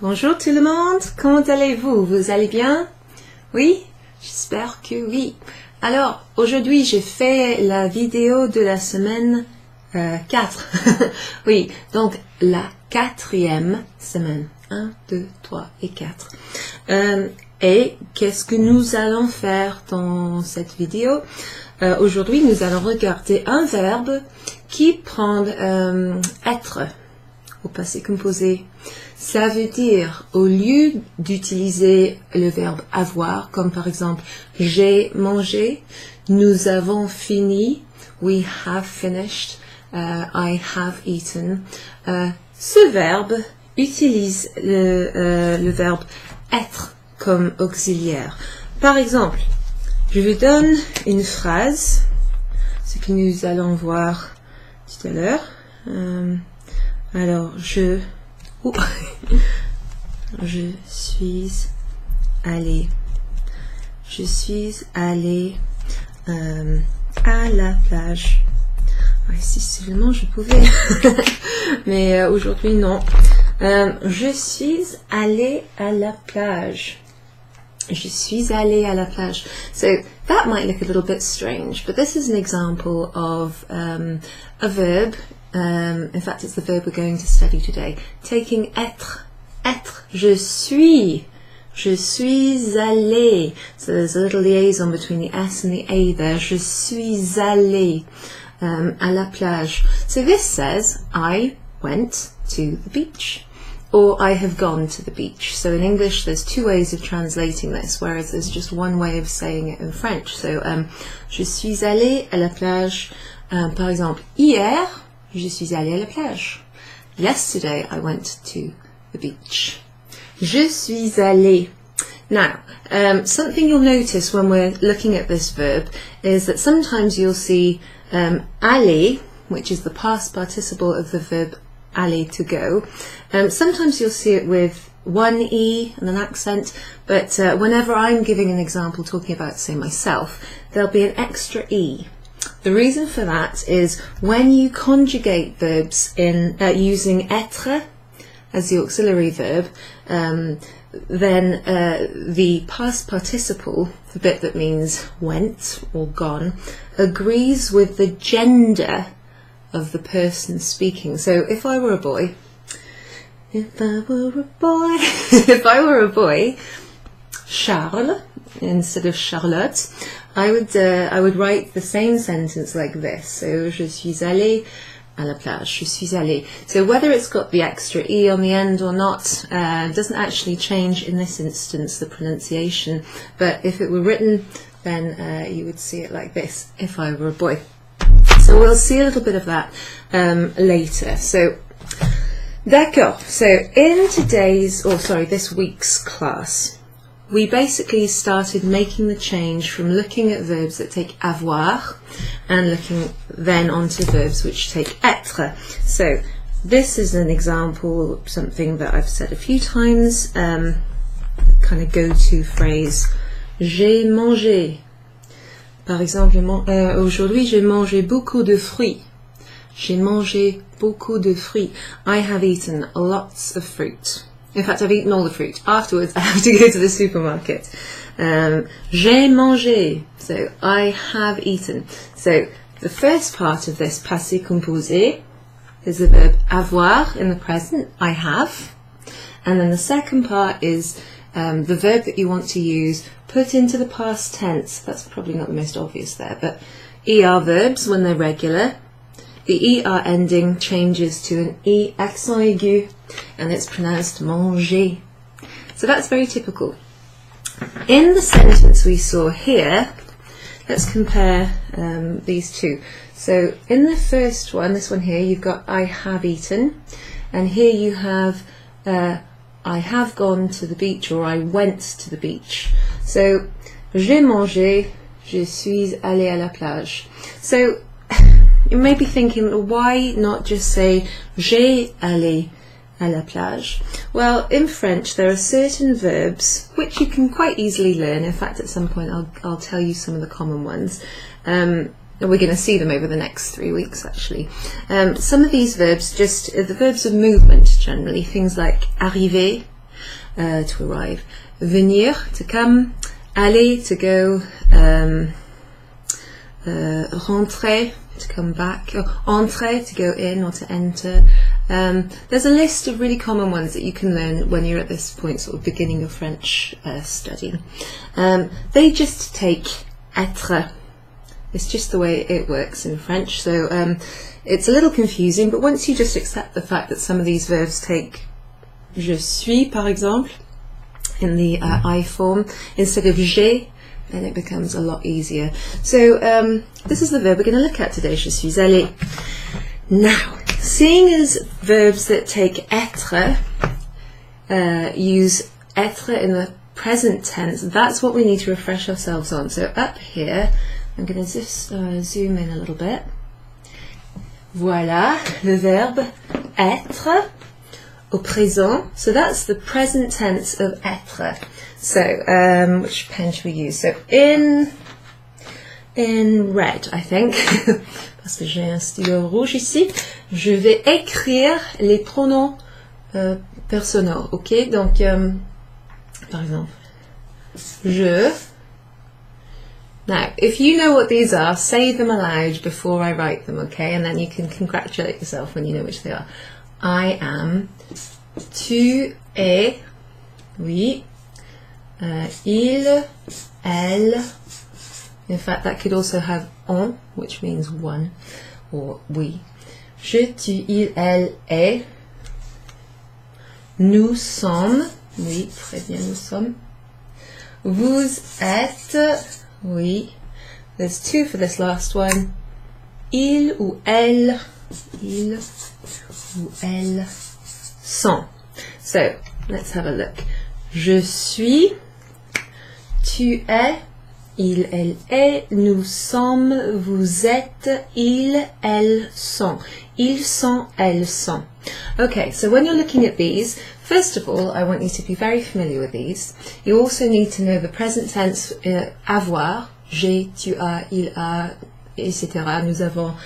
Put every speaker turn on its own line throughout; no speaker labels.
Bonjour tout le monde, comment allez-vous? Vous allez bien? Oui? J'espère que oui. Alors, aujourd'hui, j'ai fait la vidéo de la semaine 4. Oui, donc la 4e semaine. 1, 2, 3 et 4. Et qu'est-ce que nous allons faire dans cette vidéo? Aujourd'hui, nous allons regarder un verbe qui prend être au passé composé. Ça veut dire, au lieu d'utiliser le verbe avoir, comme par exemple j'ai mangé, nous avons fini, we have finished, I have eaten. Ce verbe utilise le verbe être comme auxiliaire. Par exemple, je vous donne une phrase, ce que nous allons voir tout à l'heure. Alors, je suis allée. Je suis allée à la plage. Si seulement je pouvais. Mais aujourd'hui, non. Je suis allée à la plage. Je suis allée à la plage. So that might look a little bit strange, but this is an example of a verb. In fact, it's the verb we're going to study today. Taking être. Être. Je suis allée. So there's a little liaison between the S and the A there. Je suis allée à la plage. So this says, I went to the beach. Or I have gone to the beach. So in English, there's two ways of translating this, whereas there's just one way of saying it in French. So, je suis allée à la plage. Par exemple, hier, je suis allée à la plage. Yesterday, I went to the beach. Je suis allée. Now, something you'll notice when we're looking at this verb is that sometimes you'll see allé, which is the past participle of the verb aller, to go. Sometimes you'll see it with one E and an accent, but whenever I'm giving an example talking about, say, myself, there'll be an extra E. The reason for that is when you conjugate verbs in using être as the auxiliary verb, then the past participle, the bit that means went or gone, agrees with the gender of the person speaking. So if I were a boy, if I were a boy, Charles instead of Charlotte, I would write the same sentence like this. So je suis allée à la plage. Je suis allée. So whether it's got the extra E on the end or not doesn't actually change in this instance the pronunciation. But if it were written, then you would see it like this if I were a boy. So we'll see a little bit of that later. So, d'accord. So in this week's class, we basically started making the change from looking at verbs that take avoir and looking then onto verbs which take être. So this is an example of something that I've said a few times, kind of go-to phrase, j'ai mangé. Par exemple, aujourd'hui, j'ai mangé beaucoup de fruits. J'ai mangé beaucoup de fruits. I have eaten lots of fruit. In fact, I've eaten all the fruit. Afterwards, I have to go to the supermarket. J'ai mangé. So, I have eaten. So, the first part of this passé composé is the verb avoir in the present, I have. And then the second part is the verb that you want to use put into the past tense. That's probably not the most obvious there, but ER verbs when they're regular, the ER ending changes to an E accent aigu and it's pronounced manger. So that's very typical. In the sentence we saw here, let's compare these two. So in the first one, this one here, you've got I have eaten, and here you have I have gone to the beach, or I went to the beach. So, j'ai mangé, je suis allée à la plage. So, you may be thinking, why not just say j'ai allé à la plage? Well, in French, there are certain verbs which you can quite easily learn. In fact, at some point, I'll tell you some of the common ones. And we're going to see them over the next 3 weeks, actually. Some of these verbs, the verbs of movement, generally, things like arriver, to arrive. Venir, to come. Aller, to go. Rentrer, to come back. Entrer, to go in or to enter. There's a list of really common ones that you can learn when you're at this point, sort of beginning your French study. They just take être. It's just the way it works in French, so it's a little confusing, but once you just accept the fact that some of these verbs take je suis, par exemple, in the I form, instead of j'ai, then it becomes a lot easier. So this is the verb we're going to look at today, je suis allé. Now, seeing as verbs that take être use être in the present tense, that's what we need to refresh ourselves on. So up here, I'm going to just zoom in a little bit. Voilà, le verbe être au présent. So that's the present tense of être. So which pen should we use? So in red, I think, parce que j'ai un stylo rouge ici, je vais écrire les pronoms personnels. Ok, donc par exemple, je. Now, if you know what these are, say them aloud before I write them, okay? And then you can congratulate yourself when you know which they are. I am. Tu es. Oui. Il. Elle. In fact, that could also have on, which means one, or we. Je, tu, il, elle, est. Nous sommes. Oui, très bien, nous sommes. Vous êtes. Oui. There's two for this last one. Il ou elle. Il ou elle sont. So, let's have a look. Je suis. Tu es. Il, elle est. Nous sommes. Vous êtes. Ils, elles sont. Ils sont. Elles sont. Okay, so when you're looking at these, first of all, I want you to be very familiar with these. You also need to know the present tense, avoir, j'ai, tu as, il a, etc. Nous avons,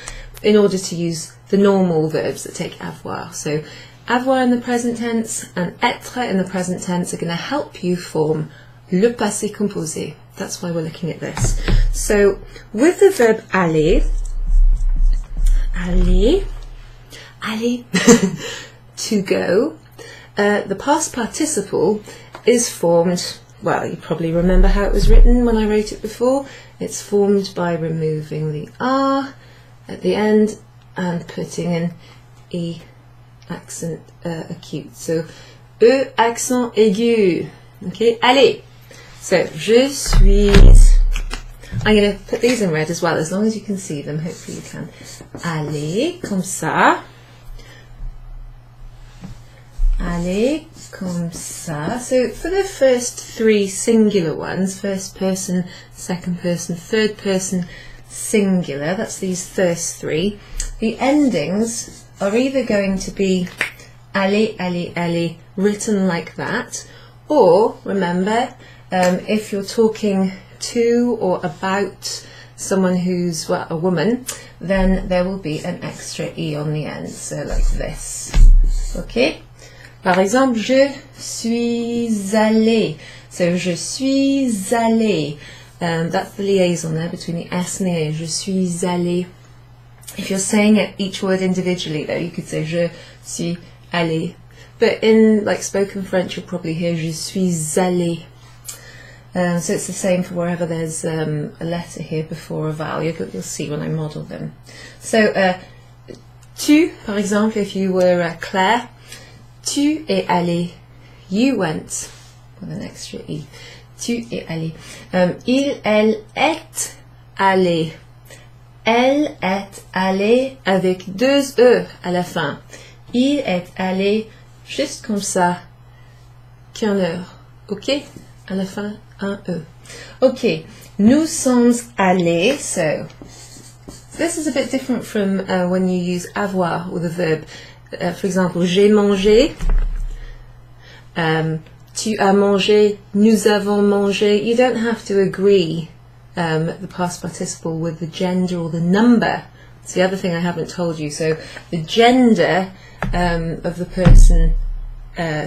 in order to use the normal verbs that take avoir. So avoir in the present tense and être in the present tense are going to help you form le passé composé. That's why we're looking at this. So with the verb aller, aller, allez, to go, the past participle is formed, well, you probably remember how it was written when I wrote it before. It's formed by removing the R at the end and putting an E accent acute. So, E accent aigu. Okay, allez. So, je suis. I'm going to put these in red as well, as long as you can see them. Hopefully you can. Allez, comme ça. Allez, comme ça. So for the first three singular ones, first person, second person, third person, singular, that's these first three, the endings are either going to be allez, allez, allez, written like that, or, remember, if you're talking to or about someone who's, well, a woman, then there will be an extra E on the end, so like this. Okay? Par exemple, je suis allé. So, je suis allé. That's the liaison there between the S and the A. Je suis allé. If you're saying it, each word individually, though, you could say je suis allé. But in like spoken French, you'll probably hear je suis allé. So it's the same for wherever there's a letter here before a vowel. You'll see when I model them. So, tu, par exemple, if you were Claire, tu es allé. You went with an extra E. Tu es allé. Il, elle est allé. Elle est allée avec deux E à la fin. Il est allé juste comme ça qu'un heure. Ok? À la fin, un E. Ok. Nous sommes allés. So, this is a bit different from when you use avoir with a verb. For example, j'ai mangé. Tu as mangé. Nous avons mangé. You don't have to agree the past participle with the gender or the number. It's the other thing I haven't told you. So the gender of the person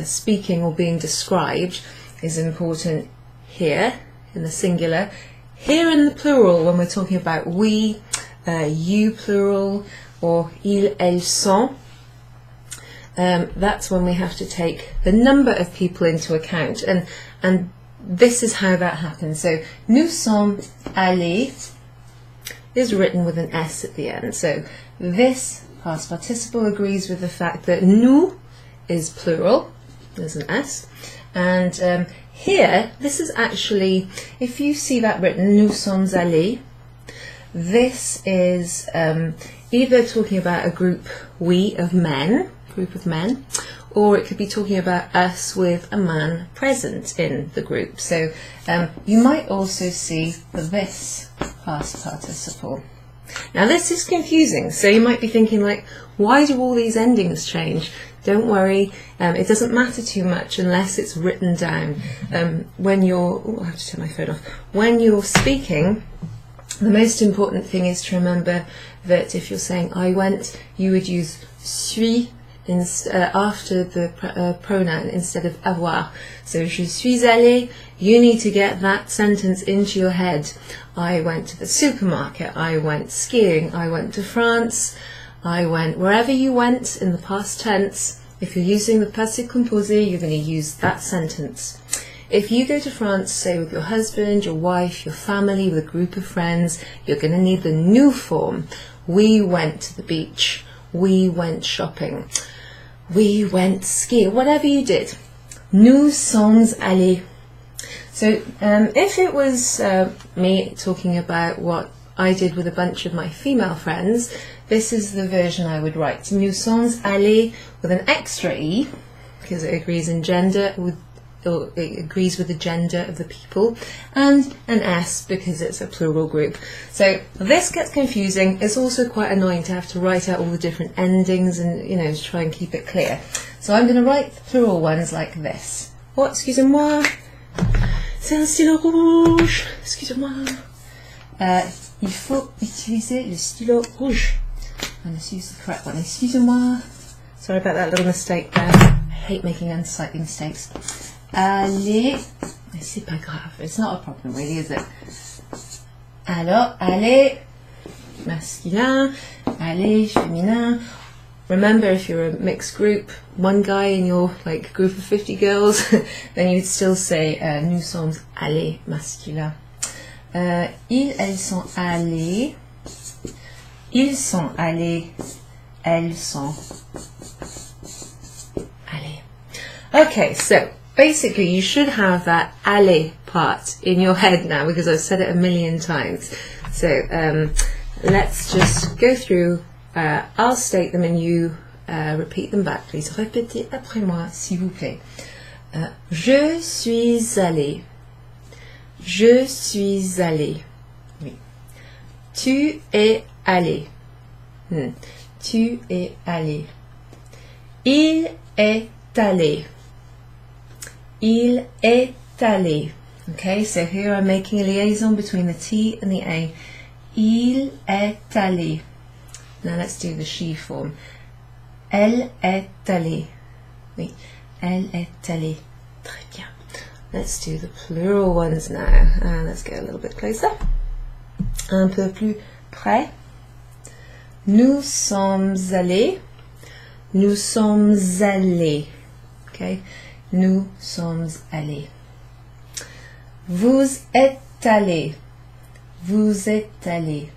speaking or being described is important here in the singular. Here in the plural, when we're talking about we, you plural, or ils, elles sont, that's when we have to take the number of people into account, and this is how that happens. So nous sommes allés is written with an S at the end. So this past participle agrees with the fact that nous is plural, there's an S, and here, this is actually, if you see that written, nous sommes allés, this is either talking about a group of men, or it could be talking about us with a man present in the group. So you might also see this past participle. Now this is confusing, so you might be thinking like, why do all these endings change? Don't worry, it doesn't matter too much unless it's written down. When you're, I have to turn my phone off. When you're speaking, the most important thing is to remember that if you're saying I went, you would use suis after the pronoun instead of avoir. So je suis allé, you need to get that sentence into your head. I went to the supermarket, I went skiing, I went to France, I went wherever you went in the past tense. If you're using the passé composé, you're going to use that sentence. If you go to France, say with your husband, your wife, your family, with a group of friends, you're going to need the nous form. We went to the beach. We went shopping. We went skiing. Whatever you did. Nous sommes allés. So if it was me talking about what I did with a bunch of my female friends, this is the version I would write. Nous sommes allés with an extra E, because it agrees in gender with, or it agrees with the gender of the people, and an S because it's a plural group. So this gets confusing. It's also quite annoying to have to write out all the different endings and, you know, to try and keep it clear. So I'm going to write the plural ones like this. Oh, excusez-moi. C'est un stylo rouge. Excusez-moi. Il faut utiliser le stylo rouge. And let's use the correct one. Excusez-moi. Sorry about that little mistake there. I hate making unsightly mistakes. Allez. C'est pas grave. It's not a problem really, is it? Alors, allez. Masculin. Allez, féminin. Remember, if you're a mixed group, one guy in your like group of 50 girls, then you'd still say nous sommes allés masculin. Ils, elles sont allés. Ils sont allés. Elles sont allées. Okay, so basically you should have that allé part in your head now because I've said it a million times. So let's just go through. I'll state them and you repeat them back, please. Répétez après moi, s'il vous plaît. Je suis allé. Je suis allé. Oui. Tu es allé. Tu es allé. Il est allé. Il est allé. Okay, so here I'm making a liaison between the T and the A. Il est allé. Now let's do the she form. Elle est allée. Oui, elle est allée. Très bien. Let's do the plural ones now. Let's get a little bit closer. Un peu plus près. Nous sommes allés. Nous sommes allés. Okay. Nous sommes allés. Vous êtes allés. Vous êtes allés.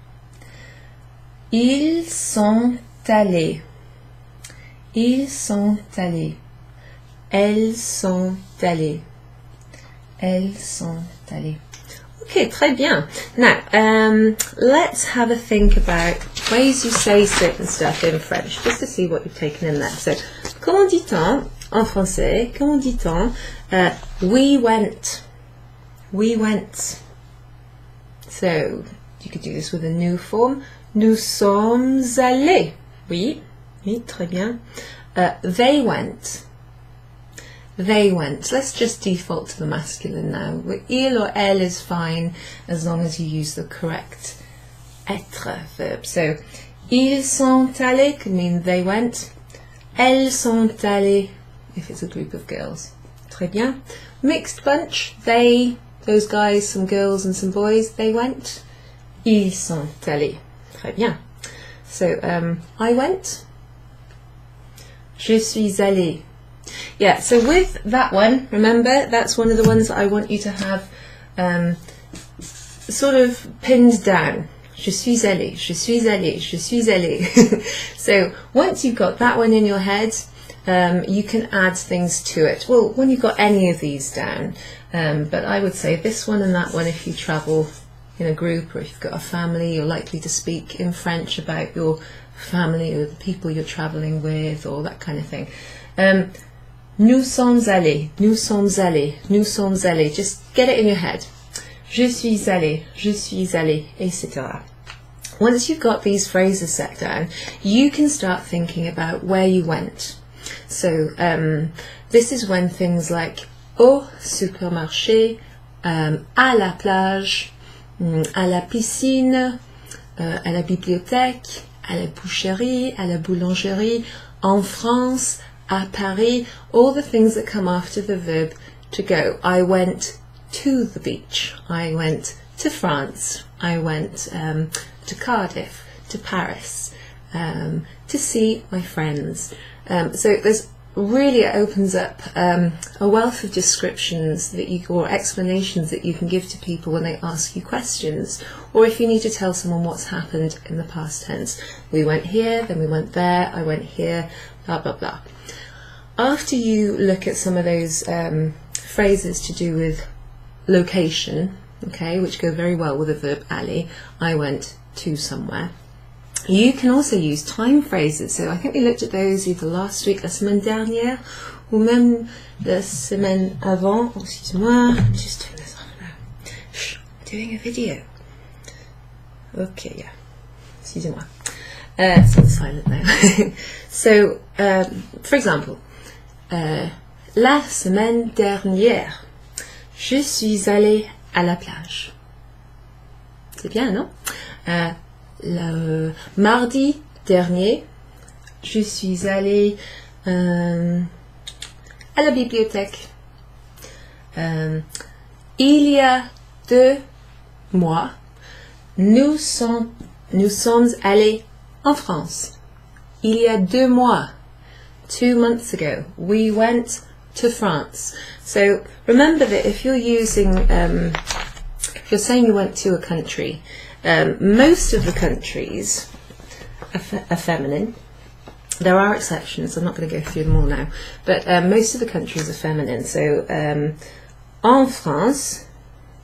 Ils sont allés. Ils sont allés. Elles sont allées. Elles sont allées. Okay, très bien. Now, let's have a think about ways you say certain stuff in French, just to see what you've taken in there. So, comment dit-on en français? Comment dit-on we went? We went. So, you could do this with a new form. Nous sommes allés. Oui, oui, très bien. They went. They went. Let's just default to the masculine now. Il or elle is fine as long as you use the correct être verb. So, ils sont allés could mean they went. Elles sont allées if it's a group of girls. Très bien. Mixed bunch, they, those guys, some girls and some boys, they went. Ils sont allés. Très bien. So, I went. Je suis allé. Yeah, so with that one, remember, that's one of the ones that I want you to have sort of pinned down. Je suis allé, je suis allé, je suis allé. So once you've got that one in your head, you can add things to it. Well, when you've got any of these down, but I would say this one and that one if you travel in a group, or if you've got a family, you're likely to speak in French about your family or the people you're traveling with, or that kind of thing. Nous sommes allés, nous sommes allés, nous sommes allés. Just get it in your head. Je suis allé, etc. Once you've got these phrases set down, you can start thinking about where you went. So this is when things like au supermarché, à la plage, à la piscine, à la bibliothèque, à la boucherie, à la boulangerie, en France, à Paris, all the things that come after the verb to go. I went to the beach, I went to France, I went to Cardiff, to Paris, to see my friends. So there's really, it opens up a wealth of descriptions that you, or explanations that you can give to people when they ask you questions, or if you need to tell someone what's happened in the past tense. We went here, then we went there, I went here, blah blah blah. After you look at some of those phrases to do with location, okay, which go very well with the verb aller, I went to somewhere. You can also use time phrases. So I think we looked at those either last week, la semaine dernière, ou même la semaine avant. Oh, excuse-moi, I'm just doing this on now. Shh, I'm doing a video. Okay, yeah. Excusez-moi. It's on silent now. So, for example, la semaine dernière, je suis allée à la plage. C'est bien, non? Le mardi dernier, je suis allée à la bibliothèque. Il y a 2 mois, nous sommes allés en France. Il y a 2 mois, 2 months ago, we went to France. So remember that if you're using, if you're saying you went to a country, most of the countries are feminine. There are exceptions, I'm not going to go through them all now, but most of the countries are feminine. So en France,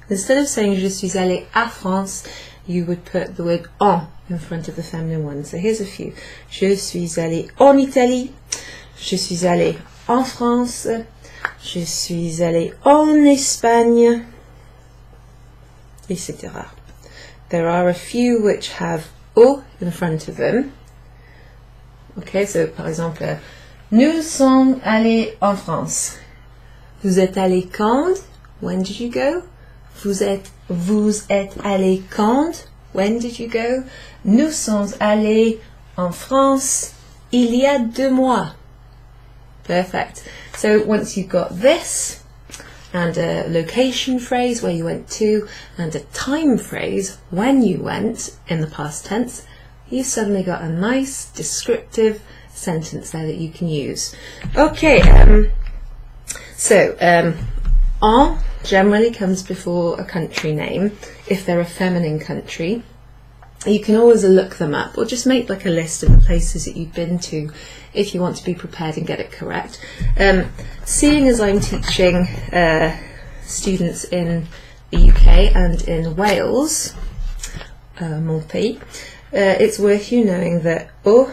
instead of saying je suis allé à France, you would put the word en in front of the feminine one. So here's a few. Je suis allé en Italie, je suis allé en France, je suis allé en Espagne, etc. There are a few which have au in front of them. Okay, so par exemple, nous sommes allés en France. Vous êtes allé quand? When did you go? Vous êtes allé quand? When did you go? Nous sommes allés en France il y a 2 mois. Perfect. So once you've got this, and a location phrase where you went to, and a time phrase when you went in the past tense, you've suddenly got a nice descriptive sentence there that you can use. Okay, so en generally comes before a country name if they're a feminine country. You can always look them up, or just make like a list of the places that you've been to if you want to be prepared and get it correct. Seeing as I'm teaching students in the UK and in Wales, mon pays, it's worth you knowing that au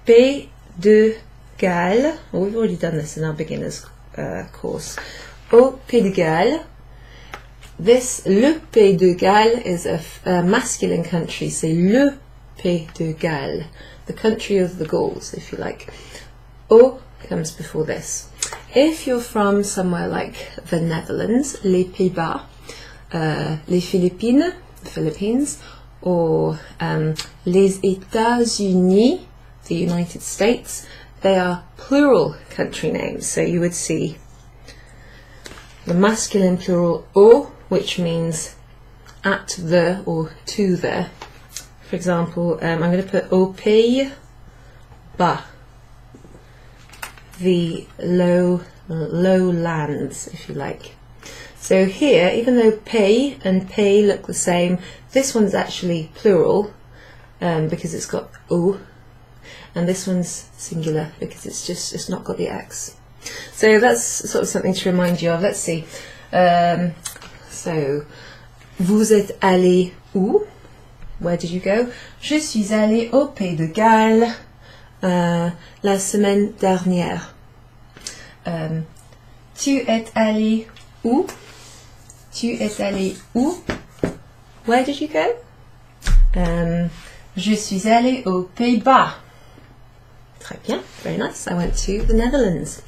Pays de Galles, well, we've already done this in our beginners course, au Pays de Galles, le Pays de Galles is a masculine country, so le Pays de Galles, the country of the Gauls, if you like. Au comes before this. If you're from somewhere like the Netherlands, les Pays-Bas, les Philippines, the Philippines, or les États-Unis, the United States, they are plural country names. So you would see the masculine plural au, which means at the or to the. For example, I'm going to put au pays bas, the lowlands, if you like. So here, even though pays and pay look the same, this one's actually plural because it's got au, and this one's singular because it's not got the X. So that's sort of something to remind you of. Let's see. So, vous êtes allé où? Where did you go? Je suis allé au Pays de Galles la semaine dernière. Tu es allé où? Tu es allé où? Where did you go? Je suis allé aux Pays-Bas. Très bien, very nice. I went to the Netherlands.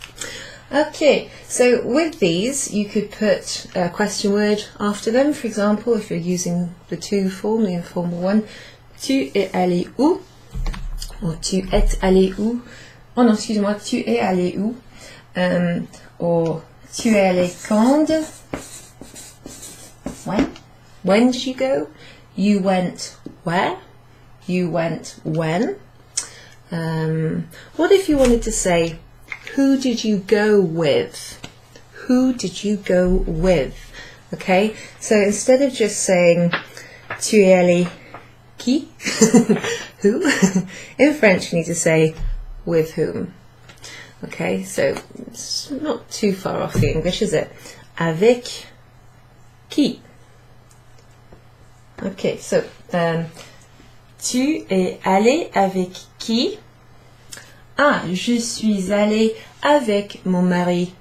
Okay, so with these you could put a question word after them. For example, if you're using the to form, the informal one, tu es allé où? Or tu es allé où? Oh non, excuse-moi, tu es allé où? Or tu es allé quand? When? When did you go? You went where? You went when? What if you wanted to say, who did you go with? Who did you go with? Okay, so instead of just saying tu es allé qui? Who? In French you need to say with whom. Okay, so it's not too far off the English, is it? Avec qui? Okay, so tu es allé avec qui? Ah, je suis allée avec mon mari.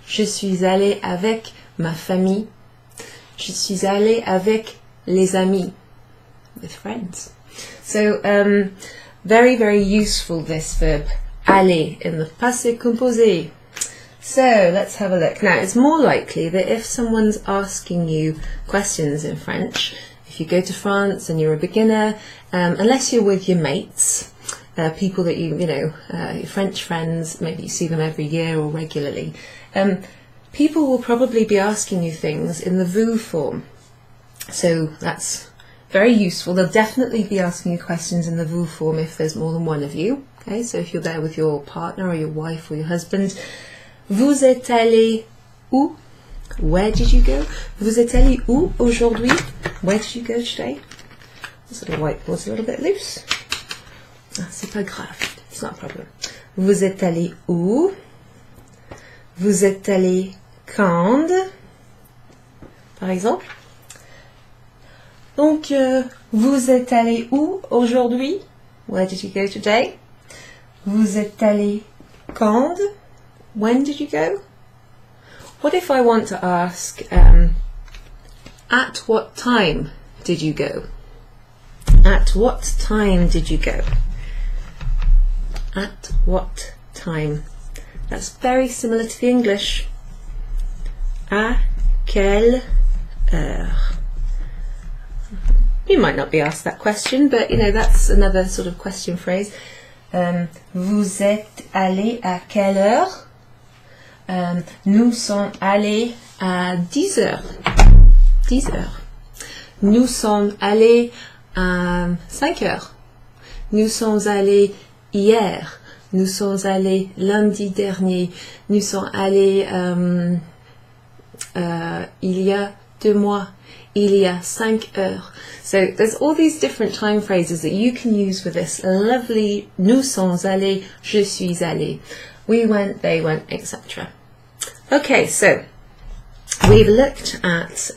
Je suis allée avec ma famille. Je suis allée avec les amis. With friends. So, very, very useful, this verb, aller, in the passé composé. So, let's have a look. Now, it's more likely that if someone's asking you questions in French, if you go to France and you're a beginner, unless you're with your mates, people that you know, your French friends, maybe you see them every year or regularly, people will probably be asking you things in the vous form. So that's very useful. They'll definitely be asking you questions in the vous form if there's more than one of you. Okay, so if you're there with your partner or your wife or your husband, vous êtes allé où? Where did you go? Vous êtes allé où aujourd'hui? Where did you go today? This little whiteboard's a little bit loose. Ah, c'est pas grave, it's not a problem. Vous êtes allé où? Vous êtes allé quand? Par exemple. Donc, vous êtes allé où aujourd'hui? Where did you go today? Vous êtes allé quand? When did you go? What if I want to ask, at what time did you go? At what time did you go? At what time? That's very similar to the English. À quelle heure? You might not be asked that question, but you know, that's another sort of question phrase. Vous êtes allé à quelle heure? Nous sommes allés à 10 heures. 10 heures. Nous sommes allés à 5 heures. Nous sommes allés hier. Nous sommes allés lundi dernier. Nous sommes allés il y a 2 mois. Il y a 5 heures. So there's all these different time phrases that you can use with this lovely nous sommes allés, je suis allé. We went, they went, etc. Okay, so we've looked at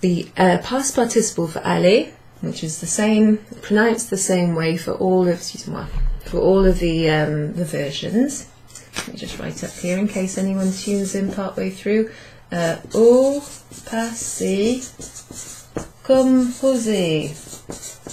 the past participle for allé, which is the same, pronounced the same way for all of, the versions. Let me just write up here in case anyone tunes in partway through. Au passé composé,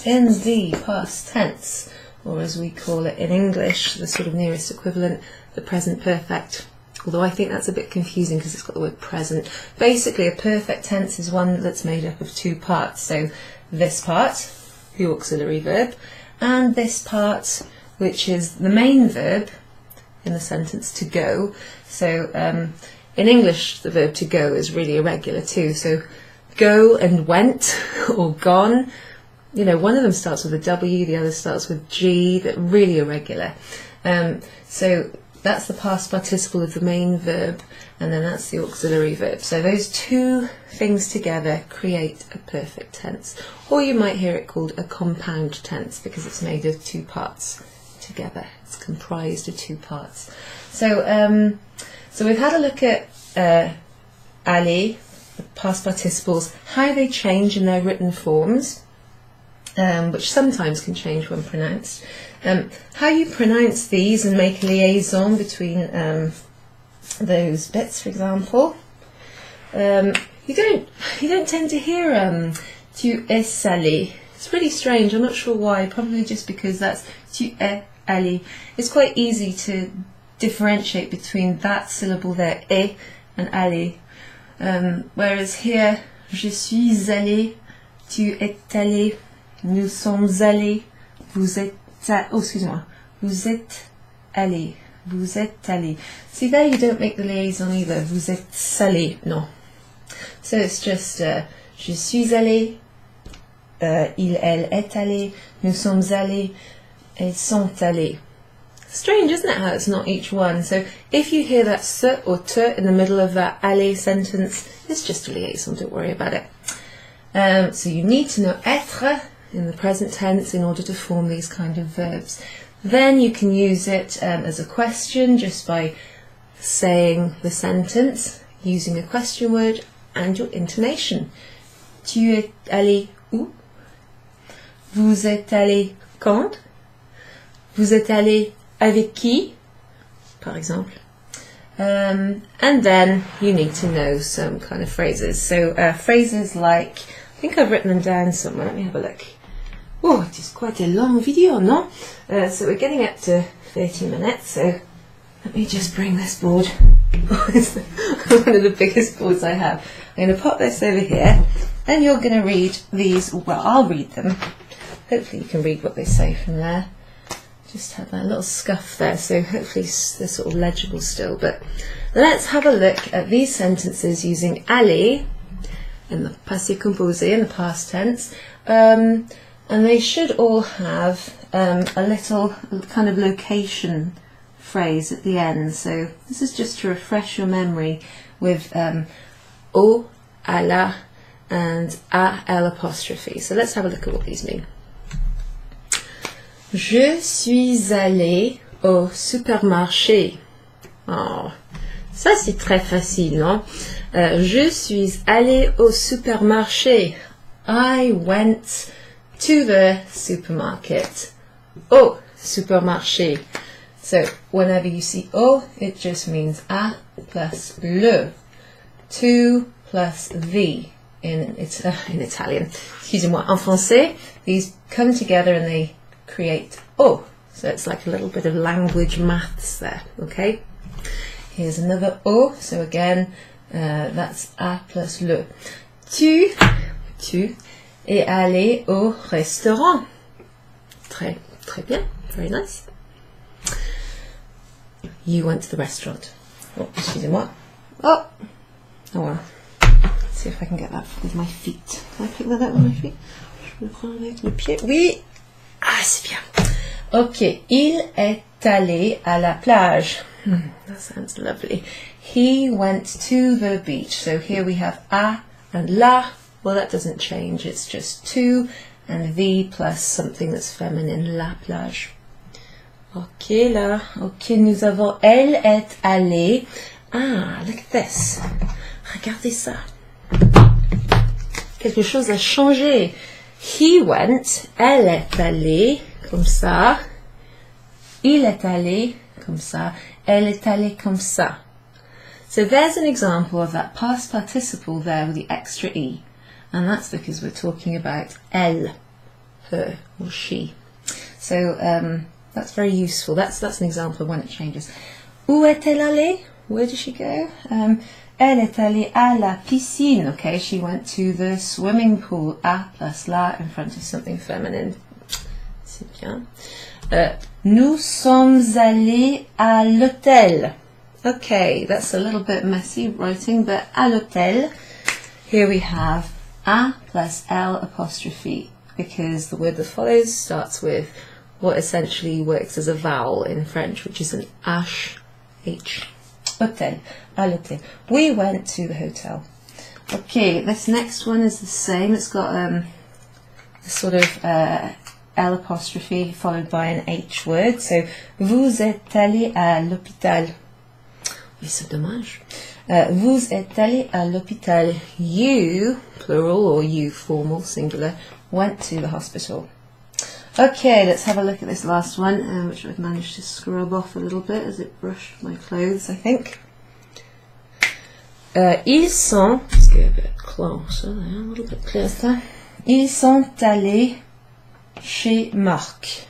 in the past tense, or as we call it in English, the sort of nearest equivalent, the present perfect. Although I think that's a bit confusing because it's got the word present. Basically, a perfect tense is one that's made up of 2 parts. So this part, the auxiliary verb, and this part, which is the main verb in the sentence to go. So in English the verb to go is really irregular too. So go and went or gone, you know, one of them starts with a W, the other starts with G, that really irregular. So that's the past participle of the main verb, and then that's the auxiliary verb. So those two things together create a perfect tense. Or you might hear it called a compound tense because it's made of two parts together. It's comprised of two parts. So so we've had a look at allez, the past participles, how they change in their written forms, which sometimes can change when pronounced. How you pronounce these and make a liaison between those bits, for example. You don't tend to hear tu es allé. It's really strange. I'm not sure why. Probably just because that's tu es allé. It's quite easy to differentiate between that syllable there, et, and allé. Whereas here, je suis allé, tu es allé, nous sommes allés, vous êtes oh, excuse-moi, vous êtes allé, vous êtes allé. See there, you don't make the liaison either. Vous êtes allé, no. So it's just je suis allé, il, elle est allé, nous sommes allés, elles sont allées. Strange, isn't it, how it's not each one? So if you hear that s or t in the middle of that allé sentence, it's just a liaison, don't worry about it. So you need to know être in the present tense in order to form these kind of verbs. Then you can use it as a question just by saying the sentence using a question word and your intonation. Tu es allé où? Vous êtes allé quand? Vous êtes allé avec qui? Par exemple. And then you need to know some kind of phrases. So phrases like, I think I've written them down somewhere. Let me have a look. Oh, it is quite a long video, no? So we're getting up to 30 minutes, so let me just bring this board. It's one of the biggest boards I have. I'm going to pop this over here, and you're going to read these. Well, I'll read them. Hopefully you can read what they say from there. Just had that little scuff there, so hopefully they're sort of legible still. But let's have a look at these sentences using allez in the passé composé, in the past tense. And they should all have a little kind of location phrase at the end. So this is just to refresh your memory with au, à la, and à L apostrophe. So let's have a look at what these mean. Je suis allé au supermarché. Oh, ça c'est très facile, non? Je suis allé au supermarché. I went to the supermarket. Au supermarché. So whenever you see au, it just means à plus le. To plus the in Italian. Excusez-moi. En français, these come together and they create au. So it's like a little bit of language maths there. Okay. Here's another au. So again, that's à plus le. Tu es allé au restaurant. Très bien. Very nice. You went to the restaurant. Oh, excusez-moi. Oh well. Let's see if I can get that with my feet. Can I pick that up with my feet? Je le prends avec le pied. Oui. Ah, c'est bien. Ok. Il est allé à la plage. That sounds lovely. He went to the beach. So here we have à and la. Well, that doesn't change. It's just to and the plus something that's feminine. La plage. Ok, là. Ok, nous avons elle est allée. Ah, look at this. Regardez ça. Quelque chose a changé. He went. Elle est allée. Comme ça. Il est allé. Comme ça. Elle est allée comme ça. So there's an example of that past participle there with the extra E. And that's because we're talking about elle, her, or she. So that's very useful. That's an example of when it changes. Où est-elle allée? Where did she go? Elle est allée à la piscine. Okay, she went to the swimming pool. À plus la in front of something feminine. C'est bien. Nous sommes allés à l'hôtel. Okay, that's a little bit messy writing, but à l'hôtel, here we have a plus L apostrophe, because the word that follows starts with what essentially works as a vowel in French, which is an H. Hôtel, à l'hôtel. We went to the hotel. Okay, this next one is the same. It's got a sort of L apostrophe followed by an H word. So, vous êtes allé à l'hôpital. Oui, c'est dommage. Vous êtes allé à l'hôpital. You, plural, or you, formal, singular, went to the hospital. Okay, let's have a look at this last one, which I've managed to scrub off a little bit as it brushed my clothes, I think. Ils sont, let's get a bit closer there, a little bit closer. Ils sont allés chez Marc.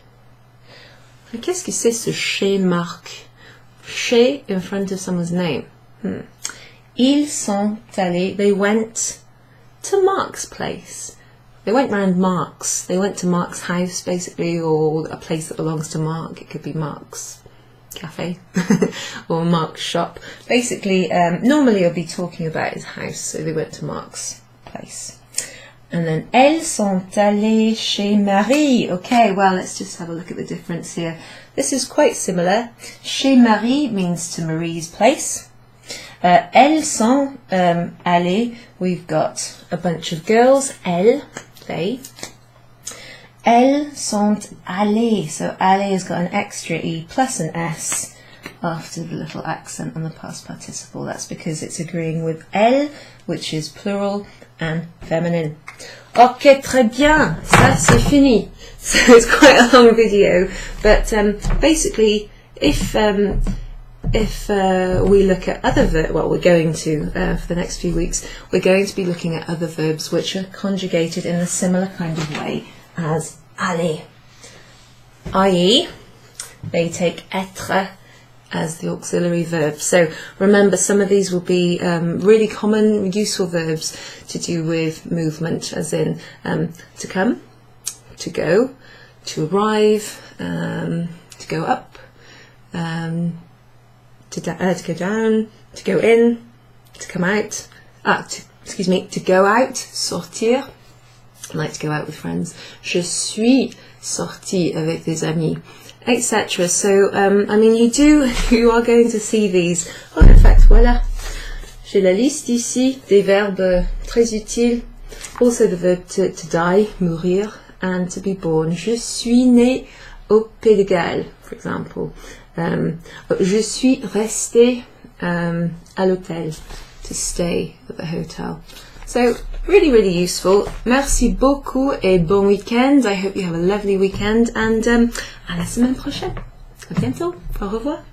Qu'est-ce que c'est ce chez Marc? Chez in front of someone's name. Ils sont allés, they went to Mark's place. They went round Mark's. They went to Mark's house, basically, or a place that belongs to Mark. It could be Mark's cafe or Mark's shop. Basically, normally I'll be talking about his house, so they went to Mark's place. And then, elles sont allées chez Marie. Okay, well, let's just have a look at the difference here. This is quite similar. Chez Marie means to Marie's place. Elles sont allées. We've got a bunch of girls. Elles. They. Elles sont allées. So allées has got an extra E plus an S after the little accent on the past participle. That's because it's agreeing with elle, which is plural and feminine. Ok, très bien. Ça, c'est fini. So it's quite a long video, but basically, if we look at other verbs, well, we're going to, for the next few weeks, we're going to be looking at other verbs which are conjugated in a similar kind of way as allez, i.e. they take être as the auxiliary verb. So remember, some of these will be really common, useful verbs to do with movement, as in to come, to go, to arrive, to go up, to go down, to go in, to come out, to go out, sortir, I like to go out with friends, je suis sorti avec des amis, etc. So, I mean, you are going to see these. Oh, in fact, voilà, j'ai la liste ici des verbes très utiles, also the verb to die, mourir, and to be born. Je suis né au Pays de Galles, for example. Je suis resté à l'hôtel, to stay at the hotel. So, really, really useful. Merci beaucoup et bon week-end. I hope you have a lovely weekend and à la semaine prochaine. À bientôt. Au revoir.